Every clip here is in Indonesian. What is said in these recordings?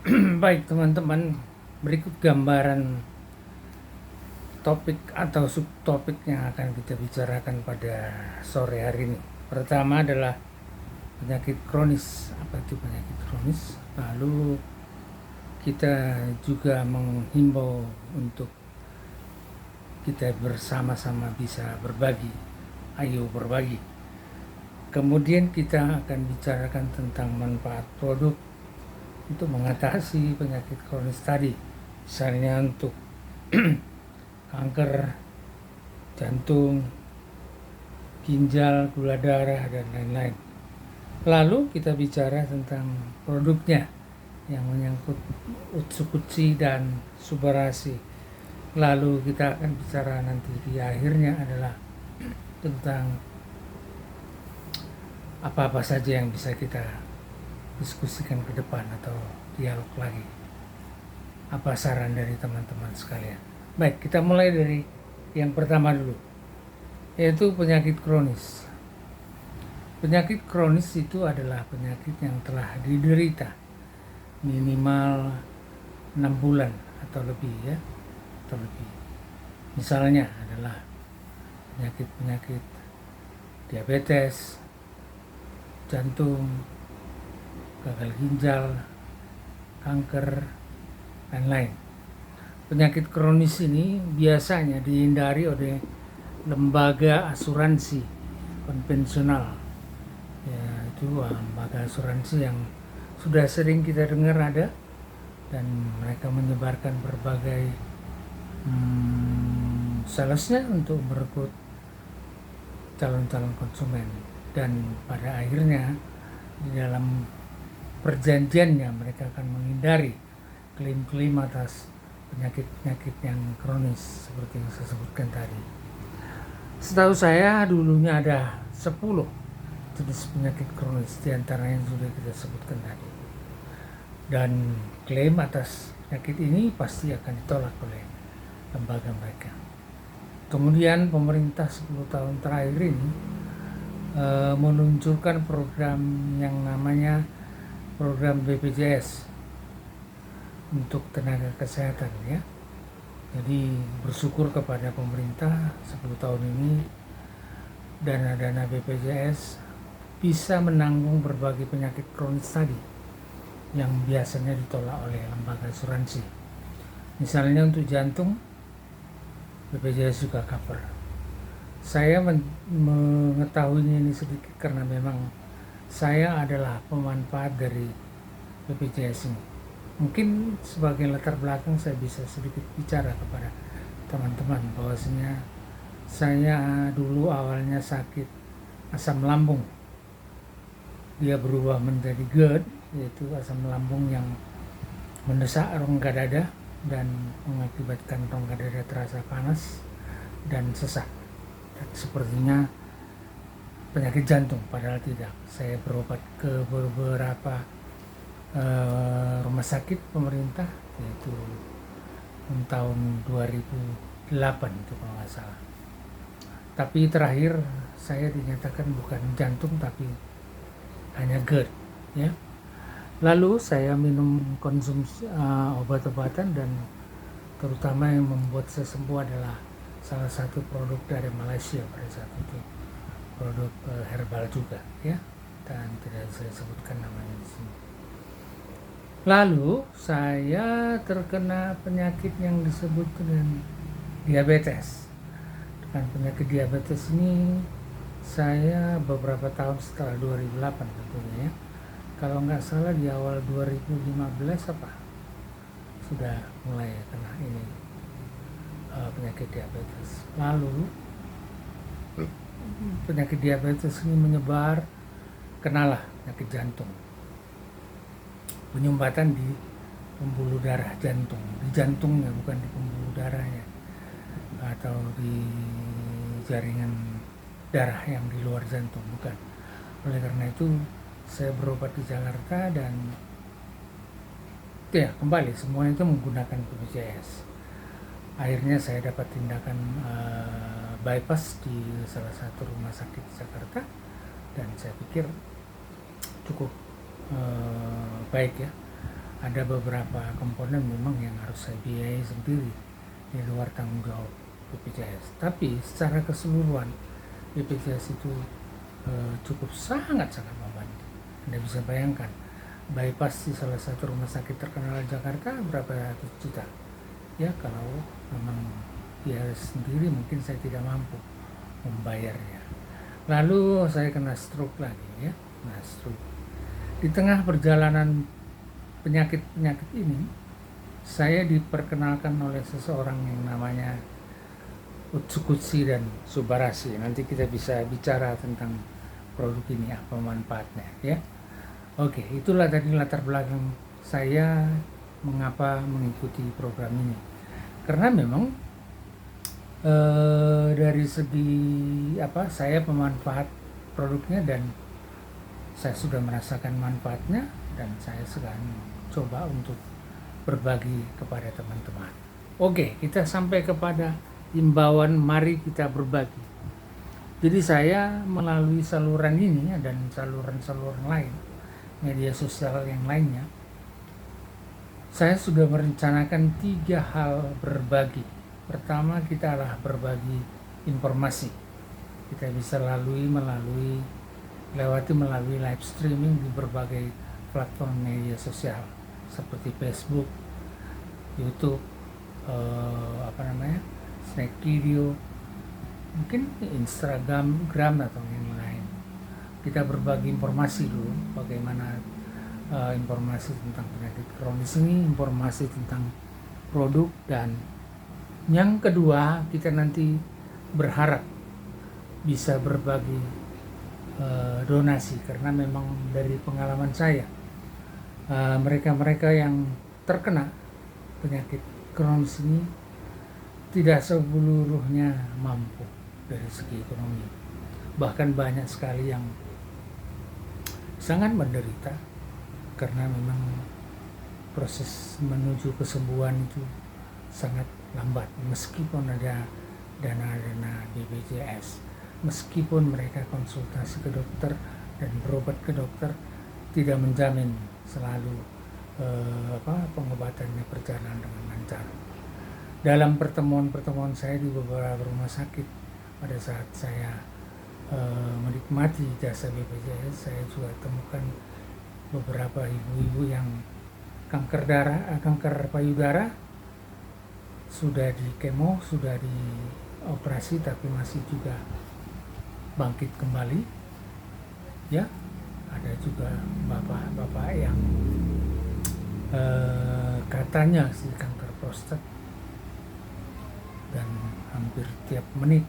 Baik teman-teman, berikut gambaran topik atau subtopik yang akan kita bicarakan pada sore hari ini. Pertama adalah penyakit kronis. Apa itu penyakit kronis? Lalu kita juga menghimbau untuk kita bersama-sama bisa berbagi. Ayo berbagi. Kemudian kita akan bicarakan tentang manfaat produk untuk mengatasi penyakit kronis tadi, misalnya untuk kanker, jantung, ginjal, gula darah, dan lain-lain. Lalu kita bicara tentang produknya yang menyangkut Utsukutsu dan Subarashi. Lalu kita akan bicara nanti di akhirnya adalah tentang apa-apa saja yang bisa kita diskusikan ke depan atau dialog lagi. Apa saran dari teman-teman sekalian? Baik, kita mulai dari yang pertama dulu, yaitu penyakit kronis. Penyakit kronis itu adalah penyakit yang telah diderita minimal 6 bulan atau lebih ya, atau lebih. Misalnya adalah penyakit-penyakit diabetes, jantung, gagal ginjal, kanker, dan lain. Penyakit kronis ini biasanya dihindari oleh lembaga asuransi konvensional. Ya, itu lembaga asuransi yang sudah sering kita dengar ada, dan mereka menyebarkan berbagai salesnya untuk merekrut calon-calon konsumen, dan pada akhirnya di dalam perjanjiannya mereka akan menghindari klaim-klaim atas penyakit-penyakit yang kronis seperti yang saya sebutkan tadi. Setahu saya dulunya ada 10 jenis penyakit kronis di antara yang sudah kita sebutkan tadi. Dan klaim atas penyakit ini pasti akan ditolak oleh lembaga mereka. Kemudian pemerintah 10 tahun terakhir ini meluncurkan program yang namanya program BPJS untuk tenaga kesehatan ya. Jadi bersyukur kepada pemerintah 10 tahun ini dana-dana BPJS bisa menanggung berbagai penyakit kronis tadi yang biasanya ditolak oleh lembaga asuransi. Misalnya untuk jantung, BPJS juga cover. Saya mengetahuinya ini sedikit karena memang saya adalah pemanfaat dari BPJS ini. Mungkin sebagai latar belakang saya bisa sedikit bicara kepada teman-teman bahwasanya saya dulu awalnya sakit asam lambung. Dia berubah menjadi GERD, yaitu asam lambung yang mendesak rongga dada dan mengakibatkan rongga dada terasa panas dan sesak. Dan sepertinya penyakit jantung, padahal tidak. Saya berobat ke beberapa rumah sakit pemerintah, yaitu tahun 2008 itu kalau nggak salah. Tapi terakhir saya dinyatakan bukan jantung tapi hanya GERD ya. Lalu saya minum konsumsi obat-obatan, dan terutama yang membuat saya sembuh adalah salah satu produk dari Malaysia pada saat itu, produk herbal juga ya, dan tidak saya sebutkan namanya di sini. Lalu saya terkena penyakit yang disebut dengan diabetes. Dengan penyakit diabetes ini saya beberapa tahun setelah 2008 tentunya ya. Kalau nggak salah di awal 2015 apa sudah mulai kena ini penyakit diabetes. Lalu penyakit diabetes ini menyebar, kenalah penyakit jantung. Penyumbatan di pembuluh darah jantung, di jantungnya bukan di pembuluh darahnya atau di jaringan darah yang di luar jantung, bukan. Oleh karena itu saya berobat di Jakarta, dan ya kembali semuanya itu menggunakan BPJS. Akhirnya saya dapat tindakan bypass di salah satu rumah sakit di Jakarta, dan saya pikir cukup baik ya. ada beberapa komponen memang yang harus saya biayai sendiri di luar tanggung jawab BPJS. Tapi secara keseluruhan BPJS itu cukup sangat-sangat membantu. Anda bisa bayangkan, bypass di salah satu rumah sakit terkenal di Jakarta berapa ratus juta. Ya kalau memang dia sendiri mungkin saya tidak mampu membayarnya. Lalu saya kena stroke lagi ya, stroke. Di tengah perjalanan penyakit-penyakit ini, saya diperkenalkan oleh seseorang yang namanya Utsukutsi dan Subarasi. Nanti kita bisa bicara tentang produk ini, apa manfaatnya ya. Oke, itulah tadi latar belakang saya mengapa mengikuti program ini. Karena memang dari segi saya pemanfaat produknya dan saya sudah merasakan manfaatnya dan saya sedang coba untuk berbagi kepada teman-teman. Oke, kita sampai kepada himbauan mari kita berbagi. Jadi saya melalui saluran ini dan saluran-saluran lain, media sosial yang lainnya, saya sudah merencanakan 3 hal berbagi. Pertama, kita adalah berbagi informasi. Kita bisa lewati melalui live streaming di berbagai platform media sosial seperti Facebook, YouTube, Snack Video, mungkin Instagram atau yang lain. Kita berbagi informasi dulu, bagaimana informasi tentang penyakit kronis ini, informasi tentang produk, dan yang kedua kita nanti berharap bisa berbagi donasi, karena memang dari pengalaman saya mereka-mereka yang terkena penyakit kronis ini tidak seluruhnya mampu dari segi ekonomi. Bahkan banyak sekali yang sangat menderita karena memang proses menuju kesembuhan itu sangat lambat, meskipun ada dana BPJS, meskipun mereka konsultasi ke dokter dan berobat ke dokter, tidak menjamin selalu pengobatannya berjalan dengan lancar. Dalam pertemuan saya di beberapa rumah sakit, pada saat saya menikmati jasa BPJS, saya juga temukan beberapa ibu-ibu yang kanker payudara, sudah di kemo, sudah dioperasi, tapi masih juga bangkit kembali. Ya, ada juga bapak-bapak yang katanya si kanker prostat dan hampir tiap menit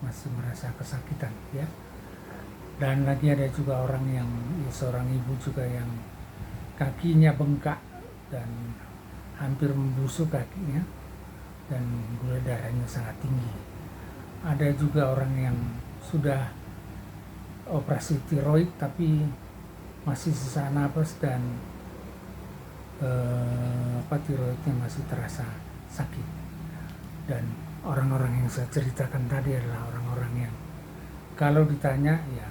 masih merasa kesakitan ya. Dan lagi ada juga orang yang seorang ibu juga yang kakinya bengkak dan hampir membusuk kakinya dan gula darahnya sangat tinggi. Ada juga orang yang sudah operasi tiroid tapi masih sesak napas dan tiroidnya masih terasa sakit. Dan orang-orang yang saya ceritakan tadi adalah orang-orang yang kalau ditanya, ya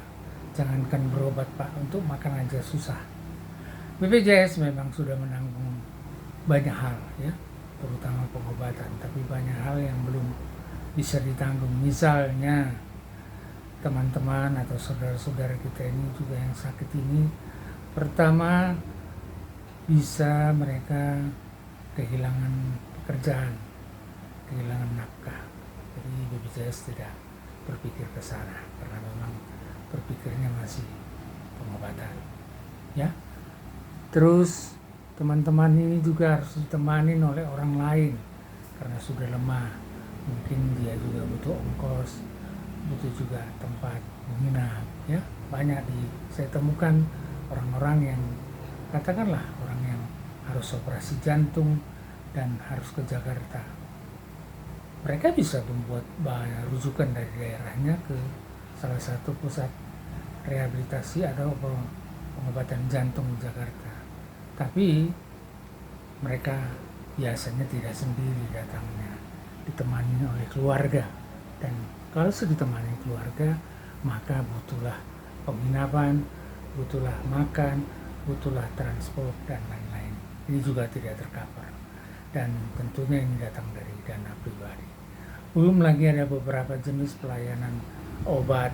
jangankan berobat Pak, untuk makan aja susah. BPJS memang sudah menanggung banyak hal ya, terutama pengobatan, tapi banyak hal yang belum bisa ditanggung. Misalnya teman-teman atau saudara-saudara kita ini juga yang sakit ini, pertama bisa mereka kehilangan pekerjaan, kehilangan nafkah. Jadi BPJS tidak berpikir ke sana karena memang berpikirnya masih pengobatan ya. Terus teman-teman ini juga harus ditemani oleh orang lain karena sudah lemah, mungkin dia juga butuh ongkos, butuh juga tempat menginap ya. Banyak saya temukan orang-orang yang katakanlah orang yang harus operasi jantung dan harus ke Jakarta. Mereka bisa membuat rujukan dari daerahnya ke salah satu pusat rehabilitasi atau pengobatan jantung di Jakarta. Tapi mereka biasanya tidak sendiri datangnya, ditemani oleh keluarga. Dan kalau sudah ditemani keluarga, maka butuhlah penginapan, butuhlah makan, butuhlah transport dan lain-lain. ini juga tidak tercover, dan tentunya ini datang dari dana pribadi. Belum lagi ada beberapa jenis pelayanan obat,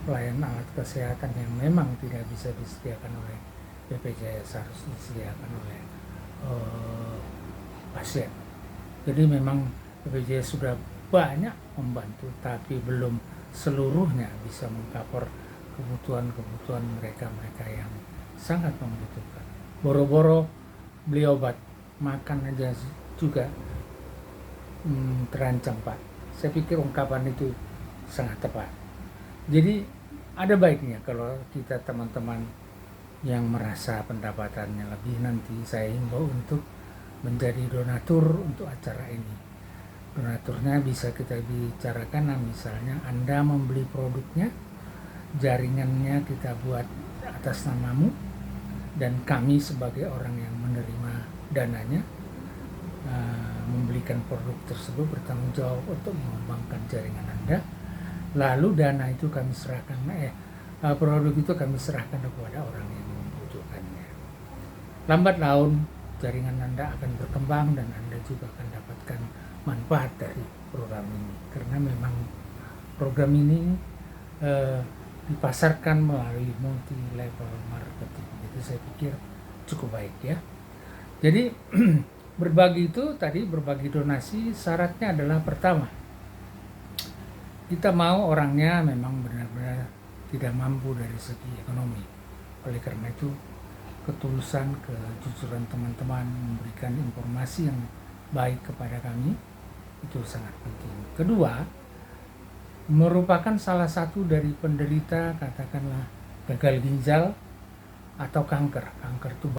pelayanan alat kesehatan yang memang tidak bisa disediakan oleh BPJS, harus disediakan oleh pasien. Jadi memang BPJS sudah banyak membantu, tapi belum seluruhnya bisa mengcover kebutuhan mereka yang sangat membutuhkan. Boro-boro beli obat, makan aja juga terancam, Pak. Saya pikir ungkapan itu sangat tepat. Jadi ada baiknya kalau kita teman-teman yang merasa pendapatannya lebih, nanti saya himbau untuk menjadi donatur untuk acara ini. Donaturnya bisa kita bicarakan, misalnya Anda membeli produknya, jaringannya kita buat atas namamu, dan kami sebagai orang yang menerima dananya membelikan produk tersebut, bertanggung jawab untuk mengembangkan jaringan Anda. Lalu dana itu kami serahkan, produk itu kami serahkan kepada orang yang membutuhkannya. Lambat laun jaringan Anda akan berkembang dan Anda juga akan dapatkan manfaat dari program ini, karena memang program ini dipasarkan melalui multi level marketing. Jadi saya pikir cukup baik ya. Jadi berbagi itu tadi, berbagi donasi, syaratnya adalah pertama, kita mau orangnya memang benar-benar tidak mampu dari segi ekonomi. Oleh karena itu ketulusan, kejujuran teman-teman memberikan informasi yang baik kepada kami itu sangat penting. Kedua, merupakan salah satu dari penderita katakanlah gagal ginjal atau kanker itu